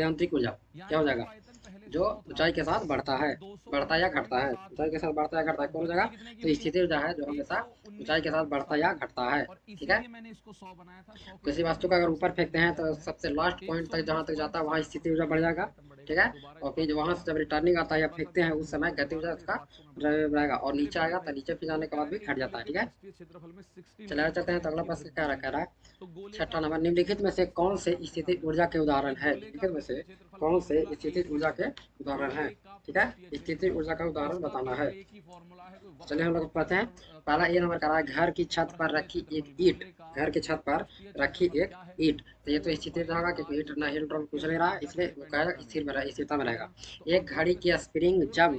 यांत्रिक ऊर्जा क्या हो जाएगा, जो ऊंचाई के साथ बढ़ता है, बढ़ता या घटता है, ऊंचाई के साथ बढ़ता या घटता है, कौन हो जाएगा, तो स्थिति ऊर्जा है जो हमेशा ऊंचाई के साथ बढ़ता या घटता है। ठीक है, किसी वस्तु का अगर ऊपर फेंकते हैं तो सबसे लास्ट पॉइंट तक जहाँ तक जाता है वहाँ स्थिति ऊर्जा बढ़ जाएगा। ठीक है, और फिर वहाँ से जब रिटर्निंग आता है या फेंकते हैं उस समय गति ऊर्जा उसका बढ़ेगा, और नीचे आएगा तो नीचे फिर जाने के बाद भी घट जाता है। ठीक है, चले जाते हैं तो अगला प्रश्न क्या कह रहा है, छठा नंबर, निम्नलिखित में से कौन से स्थिति ऊर्जा के उदाहरण है, निम्नलिखित में से कौन से स्थिति ऊर्जा के उदाहरण है। ठीक है, स्थिति ऊर्जा का उदाहरण बताना है। चलिए हम लोग पढ़ते हैं। पहला ए नंबर कह रहा है, घर की छत पर रखी एक ईंट घर की छत पर रखी एक ईंट। तो ये तो स्थिर रहेगा क्योंकि ईंट ना हिल डुल कुछ नहीं रहा, इसलिए वो कहेगा स्थिर में स्थिरता में रहेगा। एक घड़ी की स्प्रिंग जब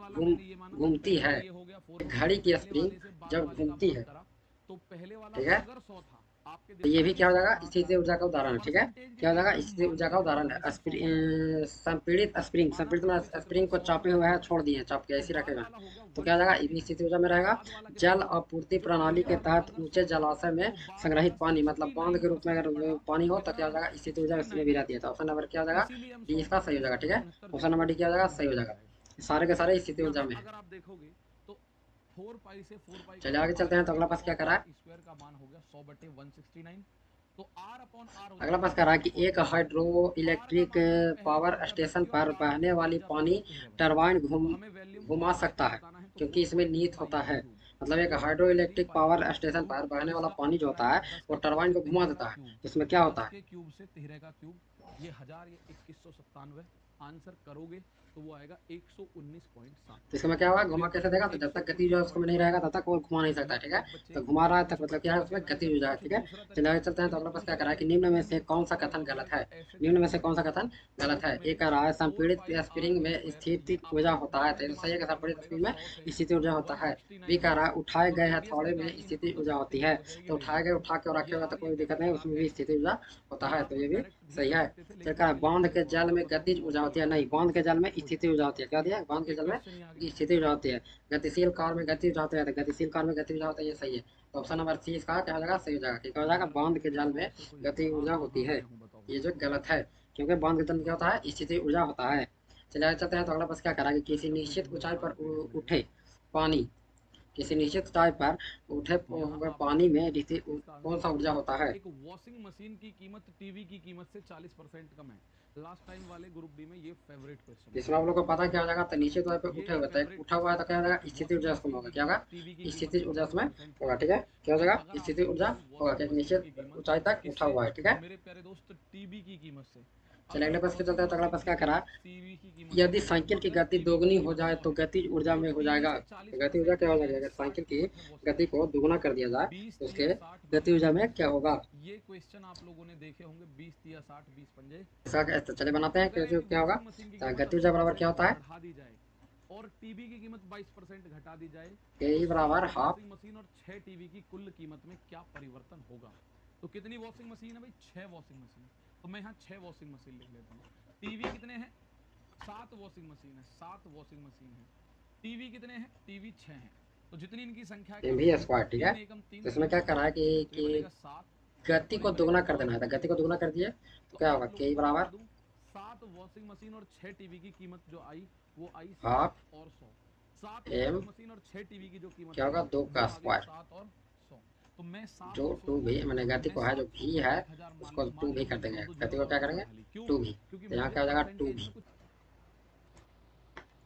घूम घूमती है, एक घड़ी की स्प्रिंग जब घूमती है, तो पहले वाला ठीक है, अगर 100 था, आपके तो दिमाग ये में भी क्या हो किसका जाएगा, दिमाग स्थितिज था? ऊर्जा का तो उदाहरण है। ठीक है, परसेंटेज क्या हो एक जाएगा, हम स्थितिज मान ऊर्जा का लेते हैं उदाहरण है। जैसे 100 था, संपीड़ित स्प्रिंग, माना संपीड़ित तो में जैसे चलो स्प्रिंग को 100 चापे मीटर हुए है, है, छोड़ दिए चाप के, तो ऐसे बाद रखे हुए हैं। वाला हो गया तो क्या हो जाएगा, ये भी 160। स्थिति ऊर्जा में रहेगा। बाद वाला जल कितना था? आपूर्ति जो प्रणाली पहले के वाला तहत अगर ऊंचे 100 था, जलाशय में तो बाद वाला संग्रहित पानी, मतलब बांध के रूप में अगर 69% पड़ा, पानी हो तो तो कितना क्या हो रहा? जाएगा, स्थिति ऊर्जा इसमें भी रहती है। तो 69%। ऑप्शन नंबर क्या हो जाएगा, इसीलिए हम डी 100 इसका का सही हो जाएगा। ठीक है, 69 ऑप्शन नंबर डी क्या हो जाएगा, सही हो जाएगा। सारे के सारे स्थिति ऊर्जा यहाँ में है। अगर आप देखोगे तो 4 पाई से 4 पाई चलिए आगे चलते हैं। तो कटेगा अगला तो पास क्या करा आर है, स्क्वायर का मान हो गया 100/169। तो आर अपॉन आर हो अगला जाएगा पास कह रहा है कि 100 और एक 100। हाइड्रो आर का इलेक्ट्रिक मान मैंने पहले पावर बोला जब स्टेशन रेशियो पर आर टू बहने वन वाली ऊर्जा पानी संतुलन तो हीरे बनेगा। टरबाइन तो घूम हमें वैल्यूम घुमा आर सकता का है, बताना है, तो क्योंकि इसमें 4.3 नीत पाई होता है। क्यूब। मतलब एक हाइड्रो 4.3 इलेक्ट्रिक पाई पावर का स्टेशन क्यूब, पर और बहने वाला इसका पानी जो आंसर होता आएगा है 10 वो के क्यूब टरबाइन से को घुमा तिहरे का देता है। क्यूब। इसमें क्या 10 होता है, के क्यूब से तिहरे का क्यूब, ये 1000, ये 2197। आंसर करोगे तो वो आएगा 119.7। तो इसमें क्या होगा, तो ये घुमा हो कैसे गया देगा, तो जब तक गति जो है उसको में नहीं रहेगा 119.7। तब तक वो घुमा नहीं सकता। मतलब ठीक है, एक बच्चे तो को घुमा रहा है तब कुछ मतलब क्या बच्चों है, का उसमें कहना है गति जब हो जाए। कुछ ठीक है, दूसरा चलिए तरीका आगे है चलते हैं। कि तो भाई अगला पास क्या दूसरे करा है कि तरीके निम्न से में से लिखेंगे तो कौन सा आगे कथन गलत बढ़ोगे, है। ऐसे निम्न में करोगे से तो कौन सा बढ़ोगे। कथन तो गलत है। उसमें एक कह रहा है 4 संपीड़ित पाई आर स्प्रिंग टू में स्क्वायर, ये स्थितिज ऊर्जा आपको होता है, तो अपने ये तो दिमाग सही है में कि रखना संपीड़ित पड़ेगा। स्प्रिंग में 100 से स्थिति ऊर्जा होता है। बी 169 कह तक रहा है उठाए जो गए रेडियस हथौड़े में निकालनी है स्थिति तो ऊर्जा होती है। सेंटीमीटर हो जाएगी तो उठाए गए, रेडियस। उठा के रखे ये हुए तो आर ये कोई दिक्कत कैसे नहीं, पढ़ा उसमें भी कैसे? स्थिति ऊर्जा होता ये है, आप तो ये भी डायरेक्ट भी सही कर है। सकते थे, चल लेकिन कहा उसके लिए बांध मुझे के जल फॉर्मूला में पता है, मैं गतिज ऊर्जा फॉर्मूला होती है, बता नहीं, दूंगा, बांध के जल में हो स्थिति जाएगा। ऊर्जा होती है। क्या दिया, बांध के ओके, जल में क्वेश्चन ही आ गया। स्थिति ऊर्जा होती है। गतिशील कार में गति ऊर्जा होती है, तो गतिशील कार में गति ऊर्जा होता है, ये सही है। तो ऑप्शन नंबर सी इसका क्या हो जाएगा, सही हो जाएगा। क्या हो जाएगा, यार बांध के मेरे जल जवाब में से कोई गति हाँ ऊर्जा हाँ होती हाँ है, मैं हूँ, बताओ ये बताओ। जो गलत है। क्योंकि बांध के जल में क्या होता है, स्थिति ऊर्जा होता है। चलिए आगे चलते हैं। तो अगला प्रश्न क्या करा कि किसी जस्ट अपने निश्चित टेबल ऊंचाई बता पर दो पीडीएफ में उठे जाके। पानी, किसी निश्चित ऊंचाई पर उठे यहाँ हुए आपको पानी में स्थिति इसका कौन आंसर सा ऊर्जा बताना होता है। है। एक वॉशिंग मशीन की कीमत टीवी की कीमत से 40% कम है। लास्ट टाइम वाले ग्रुप डी में ये फेवरेट क्वेश्चन था। इसमें आप लोग को पता क्या हो जाएगा, तो नीचे तो पे ये उठे हुए थे, फेवरेट उठा हुआ है क्वेश्चन तो क्या था। हो जाएगा, स्थिति वॉशिंग ऊर्जा उसमें मशीन होगा, की क्या होगा, कीमत टीवी की कीमत स्थिति से ऊर्जा उसमें 40% होगा। कम है। ठीक है, क्या हो तो जाएगा, अगर स्थिति आपसे ऊर्जा पूछूं होगा, वॉशिंग क्योंकि मशीन निश्चित की कीमत ऊंचाई तक उठा किससे, हुआ है। ठीक तो है, मेरे प्यारे दोस्त टीवी की कीमत से। चलिए अगर अगले प्रश्न पे चलते वॉशिंग हैं। तो अगला मशीन प्रश्न की क्या करा, कीमत टीवी की कीमत से यदि है, साइकिल की अगर गति टीवी की दोगुनी हो कीमत जाए 100 तो है, गति ऊर्जा तो में हो टीवी जाएगा, से तो गति ऊर्जा 40% क्या हो यानी जाएगा, साइकिल 60 की कीमत है वो गति को दोगुना कर दिया जाए 20 तो उसके 30 60 गति 20 ऊर्जा में पंजे। क्या होगा। ये क्वेश्चन आप लोगों ने देखे होंगे, 20 30 60 20 पंजे। इसका तो चले बनाते हैं, अगर क्योंकि एक क्या होगा, वॉशिंग मशीन की तो कीमत गति ऊर्जा बराबर क्या 80% होता है, बढ़ा दी जाए और टीवी की कीमत 22% घटा दी जाए, तो के बराबर 7 हाफ। वॉशिंग मशीन और 6 टीवी की कुल कीमत में क्या परिवर्तन होगा। तो कितनी वॉशिंग मशीन है भाई, 6 वॉशिंग मशीन। तो मैं यहाँ 6 वॉशिंग मशीन लिख लेता हूँ। टीवी कितने हैं, 7 वॉशिंग मशीन है, 7 वॉशिंग मशीन है। टीवी कितने हैं, टीवी 6 हैं। तो जितनी इनकी संख्या है एम कम भी करो, स्क्वायर। ठीक है, 3 एकम 3 तो इसमें 3 क्या दूनी करा है 6, तो ये कि बनेगा 7 गति और को ये दोगुना बनेगा कर देना है, तो गति को 10। दोगुना कर दिए तो तो क्या होगा, आप लोगों के को बता बराबर दूं, 7 वॉशिंग मशीन और 6 टीवी की कीमत जो आई वो आई हाफ 7 और 100। 7 एम वॉशिंग मशीन और 6 टीवी की जो कीमत क्या आई होगा, दो वो का आ गई स्क्वायर, 7 और 100। तो मैं 7 जो और 100 टू को भी, मैंने गति मैं को है जो 700 भी को है 1000 उसको टू मान भी लूं, कर मैं देंगे, छोड़ दूं गति जीरो को और क्या वन करेंगे, खाली, क्यों? टू भी। क्योंकि तो यहाँ मुझे क्या हो जाएगा, टू परसेंटेज भी, में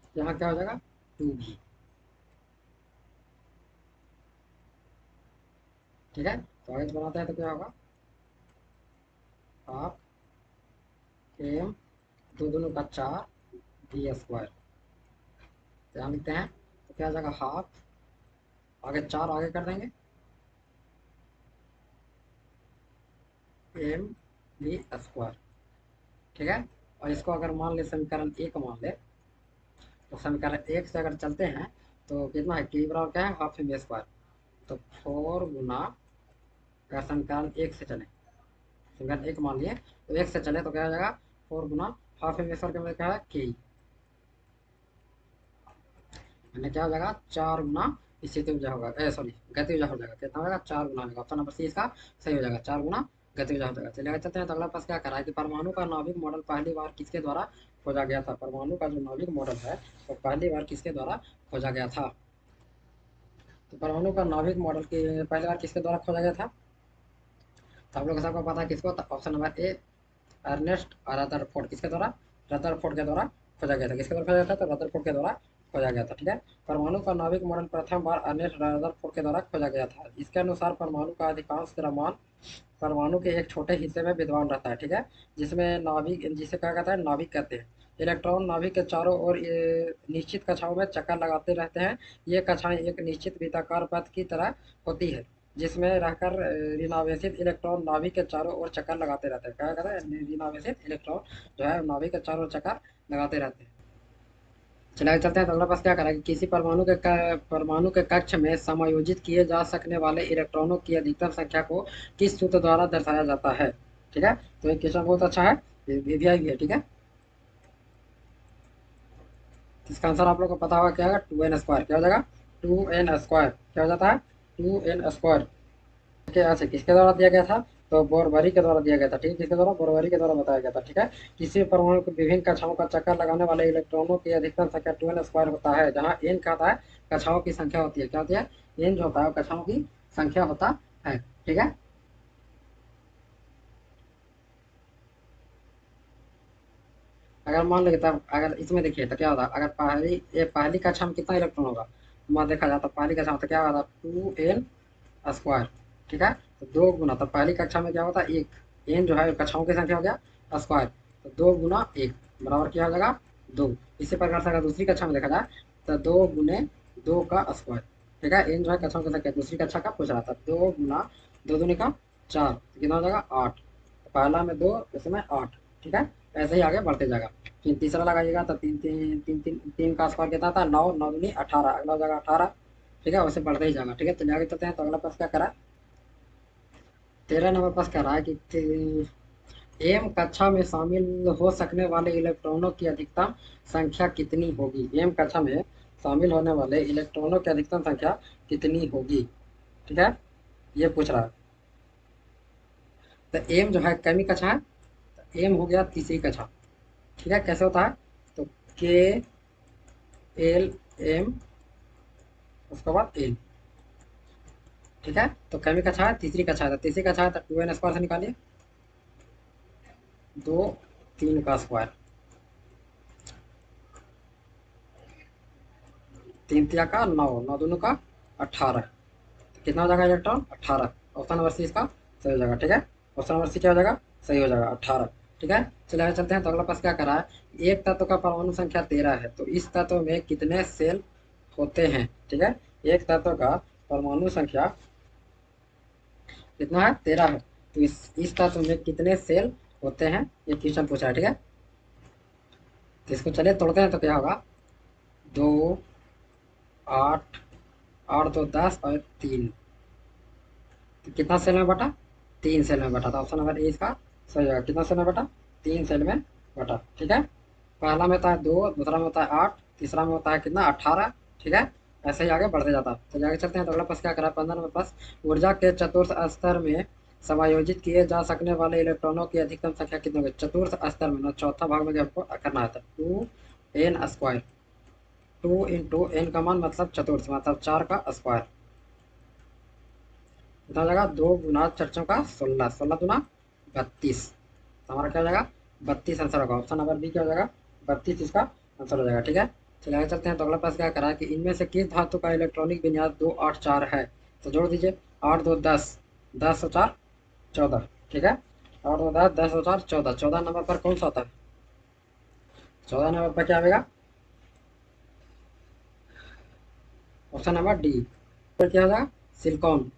कुछ यहाँ क्या हो जाएगा, टू भी। ठीक है, तो आगे बनाते हैं तो क्या होगा, हाफ एम, दो दोनों का 4 भी स्क्वायर। तो यहाँ लिखते हैं, तो क्या हो जाएगा, हाफ, आगे 4 आगे कर देंगे, एम भी स्क्वायर। ठीक है, और इसको अगर मान ले समीकरण एक मान ले, तो समीकरण एक से अगर चलते हैं तो कितना है, के बराबर क्या है, हाफ एम स्क्वायर। तो 4 गुना, अगर समीकरण एक से चले, समीकरण एक मान लिए तो एक से चले तो क्या हो जाएगा, 4 गुना हाफ एम स्क्वायर के मतलब क्या है, के, मैंने क्या हो जाएगा, 4 गुना स्थिति ऊर्जा होगा, सॉरी गति ऊर्जा हो जाएगा, कितना होगा, 4 गुना होगा। ऑप्शन नंबर सी इसका सही हो जाएगा, 4 गुना गति ऊर्जा हो जाएगा। चलिए आगे चलते हैं। तो अगला प्रश्न क्या करा है कि परमाणु का नाभिक मॉडल पहली बार किसके द्वारा खोजा गया था। परमाणु का जो नाभिक मॉडल है वो पहली बार किसके द्वारा खोजा गया था। तो परमाणु का नाभिक मॉडल के पहली बार किसके द्वारा खोजा गया था, तो आप लोग सबको पता है किसको, option number A Ernest Rutherford, किसके द्वारा, रदरफोर्ड के द्वारा खोजा गया था। किसके द्वारा खोजा गया था, तो रदरफोर्ड के द्वारा खोजा गया था। ठीक है, परमाणु का नाभिक मॉडल प्रथम बार अर्नेस्ट रदरफोर्ड के द्वारा खोजा गया था। इसके अनुसार परमाणु का अधिकांश द्रव्यमान परमाणु के एक छोटे हिस्से में विद्यमान रहता है। ठीक है, जिसमें नाभिक, जिसे कहा जाता है नाभिक कहते हैं। इलेक्ट्रॉन नाभिक के चारों ओर ये निश्चित कक्षाओं में चक्कर लगाते रहते हैं। ये कक्षाएं एक निश्चित वृत्ताकार पथ की तरह होती है। जिसमें रहकर ऋणावेशित इलेक्ट्रॉन नाभिक के चारों ओर चक्कर लगाते रहते हैं। क्या कहते हैं? ऋणावेशित इलेक्ट्रॉन जो है नाभिक के चारों ओर चक्कर लगाते रहते हैं। चलिए आगे चलते हैं। तो अगला प्रश्न क्या करें कि किसी परमाणु के कक्ष में समायोजित किए जा सकने वाले इलेक्ट्रॉनों की अधिकतम संख्या को किस सूत्र द्वारा दर्शाया जाता है? ठीक है, तो ये क्वेश्चन बहुत अच्छा है, वीवीआई भी है। ठीक है, इसका आंसर आप लोग को पता होगा क्या होगा, 2n² क्या हो जाएगा, 2n² क्या हो जाता है, 2n²। अच्छा, किसके द्वारा दिया गया था? तो बोरबरी के द्वारा दिया गया था। ठीक है, किसके द्वारा? बोरबरी के द्वारा बताया गया था। ठीक है, किसी परमाणु को विभिन्न कक्षाओं का चक्कर लगाने वाले इलेक्ट्रॉनों की अधिकतम संख्या 2n² होता है, जहाँ n क्या होता है, कक्षाओं की संख्या होती है। क्या होती है? n जो होता है वो कक्षाओं की संख्या होता है। ठीक है, अगर मान लीजिए तब अगर इसमें देखिए तो क्या होता है, अगर पहली कक्षा में कितना इलेक्ट्रॉन होगा, मान देखा जाए तो पहली कक्षा में तो क्या होगा, 2n²। ठीक है, तो दो गुना, तो पहली कक्षा में क्या होता है, एक, n जो है कक्षाओं की संख्या हो गया स्क्वायर, तो 2 गुना 1 बराबर क्या हो जाएगा, 2। इसी प्रकार से अगर दूसरी कक्षा में देखा जाए तो 2 गुने 2 का स्क्वायर। ठीक है, n जो है कक्षाओं की संख्या दूसरी कक्षा का पूछ रहा था, 2 गुना 2 दूनी का 4, तो कितना हो जाएगा 8। तो पहला में 2, इसमें 8। ठीक है, ऐसे ही आगे बढ़ते जाएगा। फिर तीसरा लगाइएगा तो तीन का स्क्वायर कितना था, 9, 9 दूनी 18, अगला हो जाएगा 18। ठीक है, वैसे बढ़ते ही जाएगा। ठीक है, चलिए आगे चलते हैं। तो अगला प्रश्न क्या करा, 13 नंबर प्रश्न कह रहा है कि एम कक्षा में शामिल हो सकने वाले इलेक्ट्रॉनों की अधिकतम संख्या कितनी होगी? एम कक्षा में शामिल होने वाले इलेक्ट्रॉनों की अधिकतम संख्या कितनी होगी? ठीक है, ये पूछ रहा है। तो एम जो है कैमी कक्षा है, तो एम हो गया तीसरी कक्षा। ठीक है, कैसे होता है, तो के एल एम उसके बाद एल। ठीक है, तो कैमी कक्षा है, तीसरी कक्षा है, तो तीसरी कक्षा है तो 2n² से निकालिए, 2 3 का स्क्वायर, 3 तिया का 9, 9 दूनी का 18, कितना हो जाएगा इलेक्ट्रॉन, 18। ऑप्शन नंबर सी इसका सही हो जाएगा। ठीक है, ऑप्शन नंबर सी क्या हो जाएगा, सही हो जाएगा, 18। ठीक है, चलिए आगे चलते हैं। तो अगला प्रश्न क्या कर रहा है, एक तत्व का परमाणु संख्या 13 है, तो इस तत्व में कितने सेल होते हैं? ठीक है, एक तत्व का परमाणु संख्या कितना है, 13 है, तो इस तत्व में कितने सेल होते हैं, ये क्वेश्चन पूछा है। ठीक है, तो इसको चलिए तोड़ते हैं, तो क्या होगा, 2, 8, 8 2 10 और 3, तो कितना सेल में बटा, 3 सेल में बटा, तो ऑप्शन नंबर ए इसका सही होगा। कितना सेल में बटा, 3 सेल में बटा। ठीक है, पहला में होता है 2, दूसरा में होता है 8, तीसरा में होता है कितना, 18। ठीक है, ऐसे ही आगे बढ़ते जाता है। चलिए आगे चलते हैं। तो अगला प्रश्न क्या करा, 15 नंबर प्रश्न, ऊर्जा के चतुर्थ स्तर में समायोजित किए जा सकने वाले इलेक्ट्रॉनों की अधिकतम संख्या कितनी होगी? चतुर्थ स्तर में ना, चौथा भाग में आपको करना है, 2n²। 2 × n का मान मतलब चतुर्थ, मतलब 4 का स्क्वायर, कितना हो जाएगा, 2 गुना 4 का 16, 16 दूना 32, हमारा क्या हो जाएगा, 32 आंसर होगा। ऑप्शन नंबर बी क्या हो जाएगा, 32 इसका आंसर हो जाएगा। ठीक है, चलिए आगे चलते हैं। तो अगला प्रश्न क्या करा है कि इनमें से किस धातु का इलेक्ट्रॉनिक विन्यास 284 है? तो जोड़ दीजिए, 8 2 10, 10 और 4 14। ठीक है, 8 2 10, 10 और 4 14, 14 नंबर पर कौन सा आता है, 14 नंबर पर क्या आएगा, ऑप्शन नंबर डी, फिर क्या हो जाएगा, सिलिकॉन।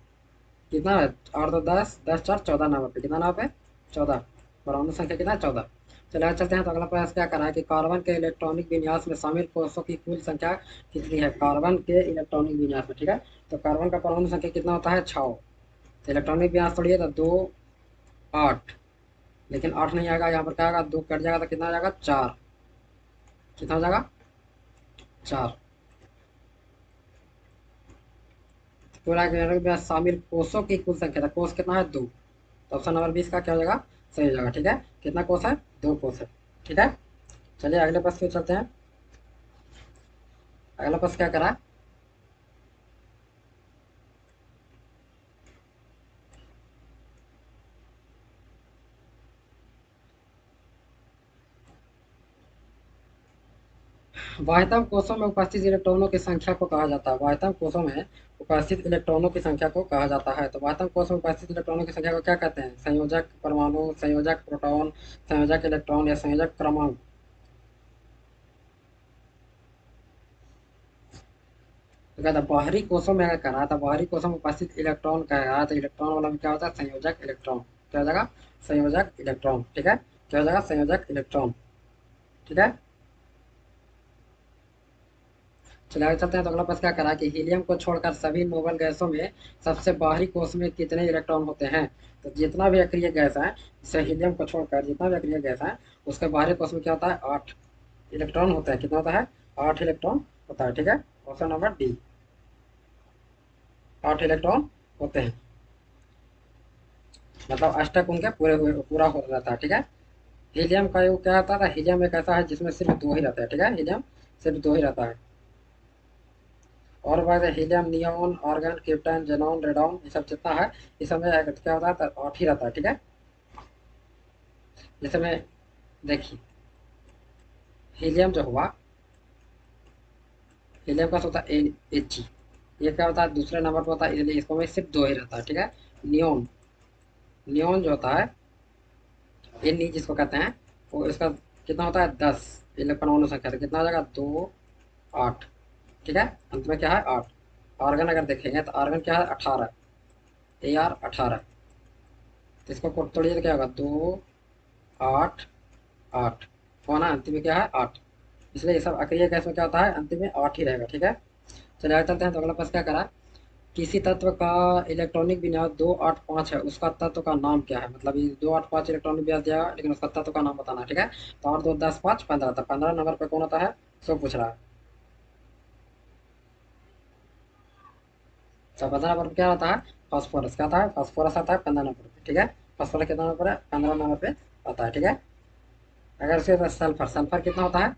कितना है, 8 2 10, 10 4 14 नंबर पे, कितना नंबर पे, 14, परमाणु संख्या कितना है, 14। चलिए आगे चलते हैं। तो अगला प्रयास क्या करा है कि कार्बन के इलेक्ट्रॉनिक विन्यास में शामिल कोषों की कुल संख्या कितनी है? कार्बन के इलेक्ट्रॉनिक विन्यास में, ठीक है, तो कार्बन का परमाणु संख्या कितना होता है, 6। तो इलेक्ट्रॉनिक विन्यास तोड़िए तो 2 8, लेकिन 8 नहीं आएगा, यहाँ पर क्या आएगा, 2 कट जाएगा तो कितना आ जाएगा, 4। कितना हो जाएगा, 4। पूरा इलेक्ट्रॉनिक विन्यास शामिल कोषों की कुल संख्या था, कोष कितना है, 2। तो ऑप्शन नंबर 20 का क्या हो जाएगा, सही हो जाएगा। ठीक है, कितना कोष है, 2 कोष है। ठीक है, चलिए अगले प्रश्न पे चलते हैं। अगला प्रश्न क्या करा, वाह्यतम कोषों में उपस्थित इलेक्ट्रॉनों की संख्या को कहा जाता है, वाह्यतम कोषों में उपस्थित इलेक्ट्रॉनों की संख्या को कहा जाता है। तो वाह्यतम कोष में उपस्थित इलेक्ट्रॉनों की संख्या को क्या कहते हैं, संयोजक परमाणु, संयोजक प्रोटॉन, संयोजक इलेक्ट्रॉन या संयोजक क्रमांक? कहता है बाहरी कोषों में अगर करा तो बाहरी कोषों में उपस्थित इलेक्ट्रॉन का है, तो इलेक्ट्रॉन वाला में क्या होता है, संयोजक इलेक्ट्रॉन। क्या हो जाएगा, संयोजक इलेक्ट्रॉन। ठीक है, क्या हो जाएगा, संयोजक इलेक्ट्रॉन। ठीक है, चलिए आगे चलते हैं। तो अगला प्रश्न क्या करा कि हीलियम को छोड़कर सभी नोबल गैसों में सबसे बाहरी कोष में कितने इलेक्ट्रॉन होते हैं। तो जितना भी अक्रिय गैस है, जैसे हीलियम को छोड़कर जितना भी अक्रिय गैस है, उसके बाहरी कोष में क्या होता है, 8 इलेक्ट्रॉन होता है। कितना होता है, 8 इलेक्ट्रॉन होता है। ठीक है, ऑप्शन नंबर डी, 8 इलेक्ट्रॉन होते हैं, मतलब अष्टक उनके पूरा हो जाता है। ठीक है, हीलियम का योग क्या होता है, हीलियम एक ऐसा है जिसमें सिर्फ 2 ही रहता है। ठीक है, हीलियम सिर्फ 2 ही रहता है। और बात है helium, neon, argon, krypton, xenon, radon, ये सब जितना है, इस समय क्या होता है, तो 8 ही रहता है। ठीक है, जैसे में देखिए हीलियम जो हुआ, हीलियम का होता है He, ये क्या होता है, दूसरे नंबर पर होता है, इसलिए इसको में सिर्फ 2 ही रहता है। ठीक है, नियॉन, नियॉन जो होता है, Ni जिसको कहते हैं, वो इसका कितना होता है, 10 इलेक्ट्रॉन परमाणु संख्या, तो कितना हो जाएगा, 2 8। ठीक है, अंत में क्या है, 8। आर्गन अगर देखेंगे तो आर्गन क्या है, 18, Ar18। तो इसको तोड़िए तो क्या होगा, 2 8 8, होना अंतिम में क्या है, 8। इसलिए ये सब अक्रिय गैस में क्या होता है, अंतिम में 8 ही रहेगा। ठीक है, चलिए आगे चलते हैं। तो अगला प्रश्न क्या करा, किसी तत्व का इलेक्ट्रॉनिक विन्यास 285 है, उसका तत्व का नाम क्या है। मतलब ये 285 इलेक्ट्रॉनिक विन्यास दिया है, लेकिन उसका तत्व का नाम बताना है। ठीक है, तो 8 2 10 5 15, तो 15 नंबर पे कौन होता है, सो पूछ रहा है। तो 15 नंबर पे क्या होता है, फास्फोरस। क्या आता है, फास्फोरस आता है 15 नंबर पे। ठीक है, फास्फोरस कितना नंबर है, 15 नंबर पे आता है। ठीक है, अगर उसके बाद सल्फर, सल्फर कितना होता है,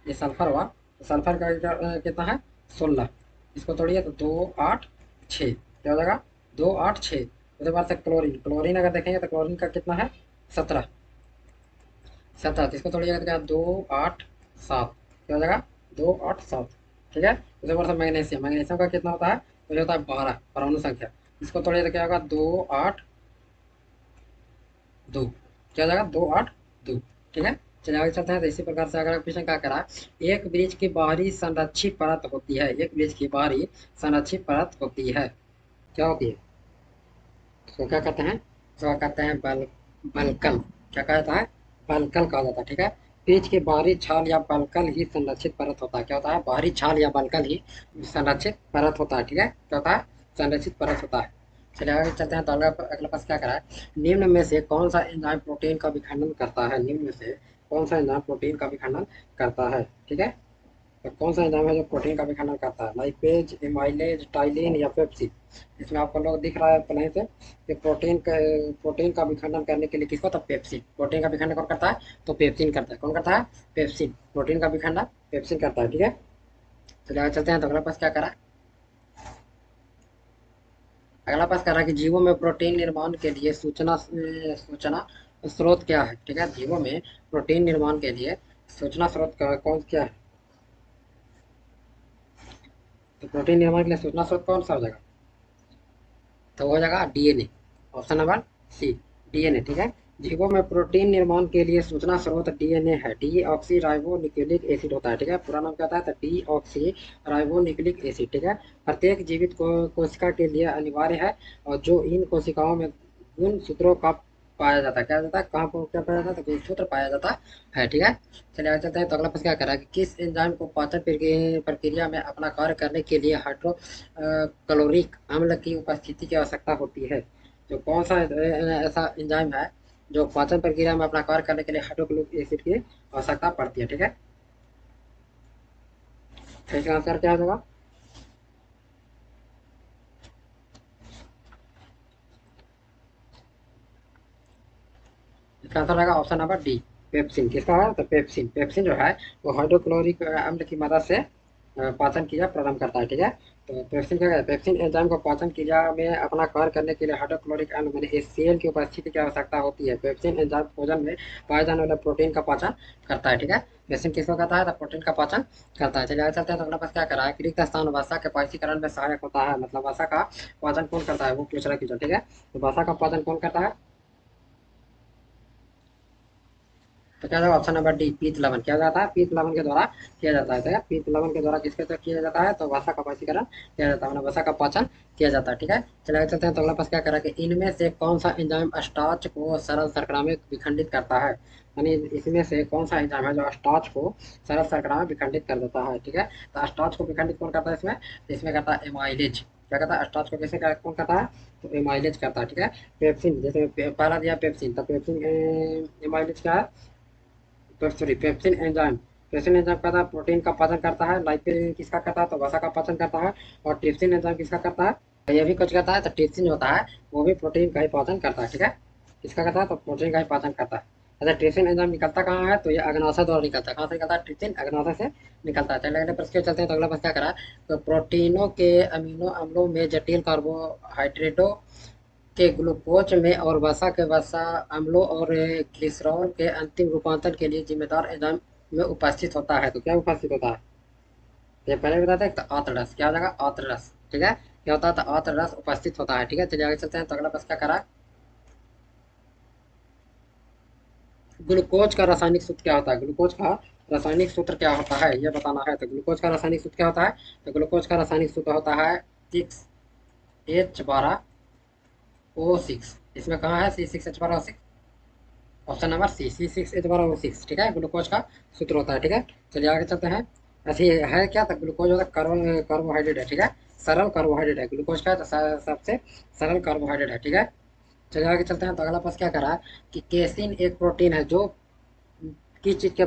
ये सल्फर हुआ, तो सल्फर का कितना है, 16। इसको तोड़िए तो 2 8 6, क्या हो जाएगा, 2 8 6। उसके बाद से क्लोरीन, क्लोरीन अगर देखेंगे तो क्लोरीन का कितना है, 17, 17। तो इसको तोड़िएगा तो क्या, 2 8 7, क्या हो जाएगा, 2 8 7। ठीक है, उसके बाद से मैग्नीशियम, मैग्नीशियम का कितना होता है, तो ये होता है 12 परमाणु संख्या। इसको तोड़िए तो क्या होगा, 2 8 2, क्या हो जाएगा, 2 8 2। ठीक है, चलिए आगे चलते हैं। तो इसी प्रकार से अगर क्वेश्चन क्या करा, एक वृक्ष की बाहरी संरक्षित परत होती है, एक वृक्ष की बाहरी संरक्षित परत होती है, क्या होती है, तो क्या कहते हैं, तो कहते हैं बलकल। क्या कहता है, बलकल कहा जाता है। ठीक है, वृक्ष की बाहरी छाल या बलकल ही संरक्षित परत होता है। क्या होता है, बाहरी छाल या बलकल ही संरक्षित परत होता है। ठीक है, क्या होता है, संरक्षित परत होता है। चलिए आगे चलते हैं। तो अगला पास क्या करा है, निम्न में से कौन सा एंजाइम प्रोटीन का विखंडन करता है, निम्न में से कौन सा एंजाइम प्रोटीन का विखंडन करता है। ठीक है, तो कौन सा एंजाइम है जो प्रोटीन का विखंडन करता है, लाइपेज, एमाइलेज, टाइलिन या पेप्सिन। इसमें आपको लोग दिख रहा है पहले से कि प्रोटीन का विखंडन करने के लिए किसको, तो पेप्सिन, प्रोटीन का विखंडन कौन करता है, तो पेप्सिन करता है। कौन करता है, पेप्सिन, प्रोटीन का विखंडन पेप्सिन करता है। ठीक है, चलिए आगे चलते हैं। तो अगला पास क्या करा, अगला पास कह रहा है कि जीवों में प्रोटीन निर्माण के लिए सूचना स्रोत क्या है। ठीक है, जीवों में प्रोटीन निर्माण के लिए सूचना स्रोत कौन क्या है, तो प्रोटीन निर्माण के लिए सूचना स्रोत कौन सा हो जाएगा, तो हो जाएगा DNA, option number C, DNA. ठीक है, जीवों में प्रोटीन निर्माण के लिए सूचना स्रोत डीएनए है, D oxy ribo nucleic acid होता है। ठीक है, पूरा नाम क्या होता है, तो D oxy ribo nucleic acid. ठीक है, प्रत्येक जीवित कोशिका के लिए अनिवार्य है, और जो इन कोशिकाओं में गुण सूत्रों का पाया जाता है, क्या जाता है, कहाँ पर क्या पाया जाता है, तो गुण सूत्र पाया जाता है। ठीक है, चलिए आगे चलते हैं। तो अगला प्रश्न क्या करा कि किस एंजाइम को पाचन प्रक्रिया में अपना कार्य करने के लिए क्लोरिक अम्ल की उपस्थिति की आवश्यकता होती है। जो कौन सा ऐसा एंजाइम है जो पाचन प्रक्रिया में अपना कार्य करने के लिए हाइड्रोक्लोरिक एसिड की आवश्यकता पड़ती है। ठीक है, तो इसका आंसर क्या होगा, इसका आंसर रहेगा ऑप्शन नंबर डी, पेप्सिन। किसका है, तो पेप्सिन, पेप्सिन जो है वो हाइड्रोक्लोरिक अम्ल की मदद से पाचन क्रिया प्रारंभ करता है। ठीक है, तो पेप्सिन क्या है, पेप्सिन एंजाइम को पाचन क्रिया में अपना कार्य करने के लिए हाइड्रोक्लोरिक अम्ल मैंने HCl की उपस्थिति की आवश्यकता होती है। पेप्सिन एंजाइम भोजन में पाए जाने वाले प्रोटीन का पाचन करता है। ठीक है, पेप्सिन किसको कहता है, तो प्रोटीन का पाचन करता है। चलिए आगे चलते हैं। तो अगला पास क्या करा है कि रिक्त स्थान वसा के पाचीकरण में सहायक होता है, मतलब वसा का पाचन कौन करता है, वो पूछ रहा है। ठीक है, तो वसा का पाचन कौन करता है, तो क्या होगा ऑप्शन नंबर डी पीत लवन किया जाता है, पीत लवन के द्वारा किया जाता है। तो क्या पीत लवन के द्वारा किसके द्वारा किया जाता है, तो वसा का वाष्पीकरण किया जाता है, वसा का पाचन किया जाता है। ठीक है, चलिए आगे चलते हैं। तो अगला प्रश्न क्या करा कि इनमें से कौन सा एंजाइम स्टार्च को सरल शर्करा में विखंडित करता है, यानी इसमें से कौन सा एंजाइम है जो स्टार्च को सरल शर्करा में विखंडित कर देता है। ठीक है, तो स्टार्च को विखंडित कौन करता है इसमें, तो इसमें करता है एमाइलेज। क्या कहता है स्टार्च को कैसे कौन करता है, तो एमाइलेज करता है। ठीक है, पेप्सिन जैसे पहला दिया पेप्सिन, तो पेप्सिन एमाइलेज क्या है, तो sorry pepsin enzyme, pepsin enzyme कहता है प्रोटीन का पाचन करता है, लाइपेज किसका करता है, तो वसा का पाचन करता है। और ट्रिप्सिन एंजाइम किसका करता है, तो ये भी कुछ करता है, तो ट्रिप्सिन होता है वो भी प्रोटीन का ही पाचन करता है। ठीक है, किसका करता है, तो प्रोटीन का ही पाचन करता है। अच्छा ट्रिप्सिन एंजाइम निकलता कहाँ है, तो ये अग्नाशय द्वारा निकलता है। कहाँ से निकलता है, ट्रिप्सिन अग्नाशय से निकलता है। चलिए अगले प्रश्न के चलते हैं। तो अगला प्रश्न क्या करा, तो प्रोटीनों के अमीनो अम्लों में जटिल कार्बोहाइड्रेटों के ग्लूकोज में और वसा अम्लों और ग्लिसरॉल के अंतिम रूपांतरण के लिए जिम्मेदार एंजाइम में उपस्थित होता है। तो क्या उपस्थित होता है, ये पहले बताते हैं। तो आंतररस क्या हो जाएगा, आंतररस। ठीक है, क्या होता है, तो आंतररस उपस्थित होता है। ठीक है, चलिए आगे चलते हैं। तो अगला प्रश्न क्या करा, ग्लूकोज का रासायनिक सूत्र क्या होता है, ग्लूकोज का रासायनिक सूत्र क्या होता है ये बताना है। तो ग्लूकोज का रासायनिक सूत्र क्या होता है, तो ग्लूकोज का रासायनिक सूत्र होता है 6H12O6। इसमें कहाँ है C6H12O6, ऑप्शन नंबर सी C6H12O6। ठीक है, ग्लूकोज का सूत्र होता है। ठीक है, चलिए आगे चलते हैं। ऐसे है क्या, तो ग्लूकोज होता है कार्बोहाइड्रेट है। ठीक है, सरल कार्बोहाइड्रेट है ग्लूकोज का, तो सबसे सरल कार्बोहाइड्रेट है। ठीक है, चलिए आगे चलते हैं। तो अगला प्रश्न क्या करा कि केसिन एक प्रोटीन है जो किस चीज़ के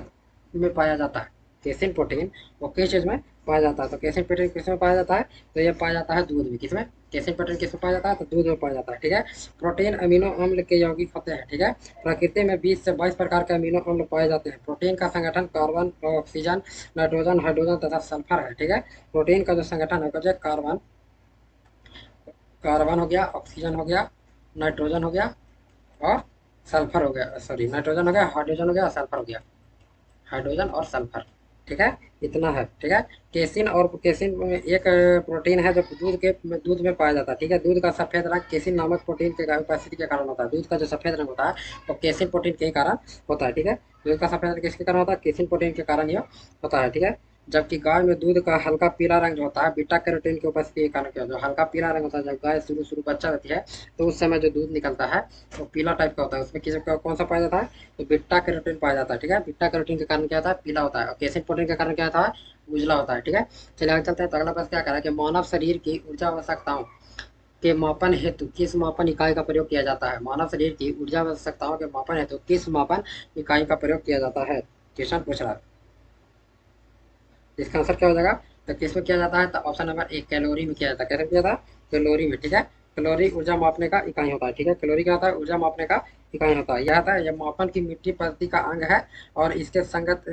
में पाया जाता है, केसिन प्रोटीन वो किस चीज़ में पाया जाता है, तो केसिन प्रोटीन किस में पाया जाता है, तो ये पाया जाता है दूध में। किसमें, केसिन प्रोटीन किस में पाया जाता है, तो दूध में पाया जाता है। ठीक है, प्रोटीन अमीनो अम्ल के यौगिक होते हैं। ठीक है, प्रकृति में 20 से 22 प्रकार के अमीनो अम्ल पाए जाते हैं। प्रोटीन का संगठन कार्बन, ऑक्सीजन, नाइट्रोजन, हाइड्रोजन तथा सल्फर है। ठीक है, प्रोटीन का जो संगठन है वो कार्बन, कार्बन हो गया, ऑक्सीजन हो गया, नाइट्रोजन हो गया और सल्फर हो गया, सॉरी नाइट्रोजन हो गया, हाइड्रोजन हो गया, सल्फर हो गया, हाइड्रोजन और सल्फर। ठीक है, इतना है। ठीक है, केसिन, और केसिन एक प्रोटीन है जो दूध में पाया जाता है। ठीक है, दूध का सफेद रंग केसिन नामक प्रोटीन के उपस्थिति के कारण होता है। दूध का जो सफेद रंग होता है वो केसिन प्रोटीन के ही कारण होता है। ठीक है, दूध का सफेद रंग किसके कारण होता है, केसिन प्रोटीन के कारण यह होता है। ठीक है, जबकि गाय में दूध का हल्का पीला रंग जो होता है बीटा कैरोटीन की उपस्थिति के कारण क्या, जो हल्का पीला रंग होता है, जब गाय शुरू शुरू बच्चा रहती है तो उस समय जो दूध निकलता है वो पीला टाइप का होता है। उसमें किस कौन सा पाया जाता है, तो बीटा कैरोटीन पाया जाता है। ठीक है, बीटा कैरोटीन के कारण क्या होता है, पीला होता है, और केसिन प्रोटीन के कारण क्या होता है, उजला होता है। ठीक है, चलिए आगे चलते हैं। तो अगला प्रश्न क्या करा कि मानव शरीर की ऊर्जा आवश्यकताओं के मापन हेतु किस मापन इकाई का प्रयोग किया जाता है, मानव शरीर की ऊर्जा आवश्यकताओं के मापन हेतु किस मापन इकाई का प्रयोग किया जाता है, क्वेश्चन पूछ रहा है। इसका आंसर क्या हो जाएगा, तो किस में किया जाता है, तो ऑप्शन नंबर ए कैलोरी में किया जाता है। कैसे किया जाता है, कैलोरी में। ठीक है, कैलोरी ऊर्जा मापने का इकाई होता है। ठीक है, कैलोरी क्या होता है, ऊर्जा मापने का इकाई होता है। यह होता है, यह मापन की मिट्टी पद्धति का अंग है और इसके संगत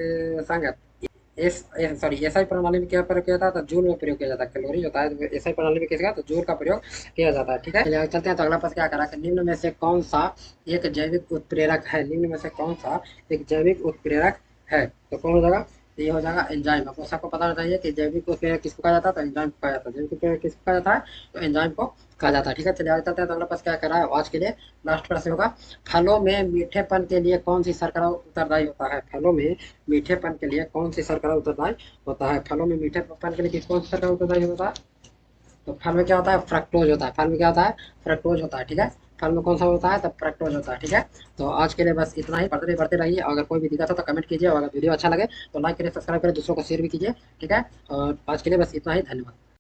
एस सॉरी एसआई प्रणाली में क्या प्रयोग किया जाता है, तो जूल में प्रयोग किया जाता है। कैलोरी होता है एसआई प्रणाली में किसका, तो जूल का प्रयोग किया जाता है। ठीक है, चलिए आगे चलते हैं। तो अगला प्रश्न क्या करा कि निम्न में से कौन सा एक जैविक उत्प्रेरक है, निम्न में से कौन सा एक जैविक उत्प्रेरक है, तो कौन हो जाएगा, तो ये हो जाएगा एंजाइम। आपको सबको पता होना चाहिए कि जैविक उत्प्रेरक किसको कहा जाता है, तो एंजाइम को कहा जाता है। जैविक उत्प्रेरक किसको कहा जाता है, तो एंजाइम को कहा जाता है। ठीक है, चलिए आगे चलते हैं। तो अगला प्रश्न क्या करा है आज के लिए लास्ट प्रश्न होगा, फलों में मीठेपन के लिए कौन सी शर्करा उत्तरदायी होता है, फलों में मीठेपन के लिए कौन सी शर्करा उत्तरदायी होता है, फलों में मीठेपन के लिए कौन सी शर्करा उत्तरदायी होता है, तो फल में क्या होता है, फ्रक्टोज होता है, फल में क्या होता है, फ्रक्टोज होता है। ठीक है, फल में कौन सा होता है, तो फ्रक्टोज होता है। ठीक है, तो आज के लिए बस इतना ही, पढ़ते बढ़ते रहिए। अगर कोई भी दिक्कत हो तो कमेंट कीजिए, और अगर वीडियो अच्छा लगे तो लाइक करिए, सब्सक्राइब करिए, दूसरों को शेयर भी कीजिए। ठीक है, और आज के लिए बस इतना ही, धन्यवाद।